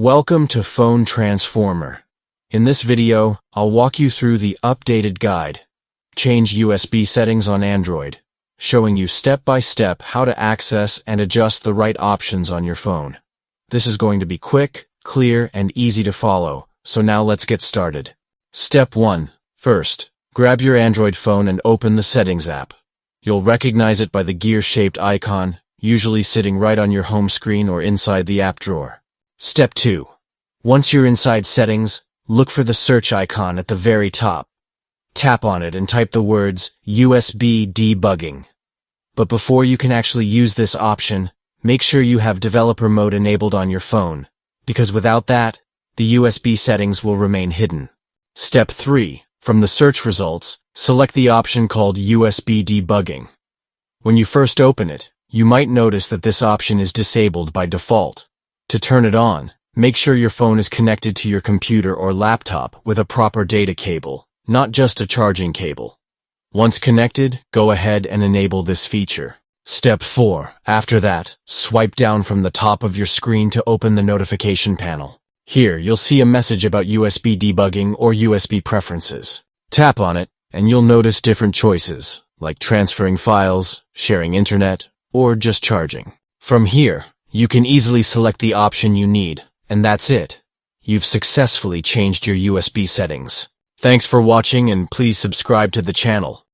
Welcome to Phone Transformer. In this video, I'll walk you through the updated guide, Change USB Settings on Android, showing you step-by-step how to access and adjust the right options on your phone. This is going to be quick, clear, and easy to follow, so now let's get started. Step 1. First, grab your Android phone and open the Settings app. You'll recognize it by the gear-shaped icon, usually sitting right on your home screen or inside the app drawer. Step 2. Once you're inside Settings, look for the search icon at the very top. Tap on it and type the words USB Debugging. But before you can actually use this option, make sure you have developer mode enabled on your phone, because without that, the USB settings will remain hidden. Step 3. From the search results, select the option called USB Debugging. When you first open it, you might notice that this option is disabled by default. To turn it on, make sure your phone is connected to your computer or laptop with a proper data cable, not just a charging cable. Once connected, go ahead and enable this feature. Step 4. After that, swipe down from the top of your screen to open the notification panel. Here, you'll see a message about USB debugging or USB preferences. Tap on it, and you'll notice different choices, like transferring files, sharing internet, or just charging. From here, you can easily select the option you need, and that's it. You've successfully changed your USB settings. Thanks for watching, and please subscribe to the channel.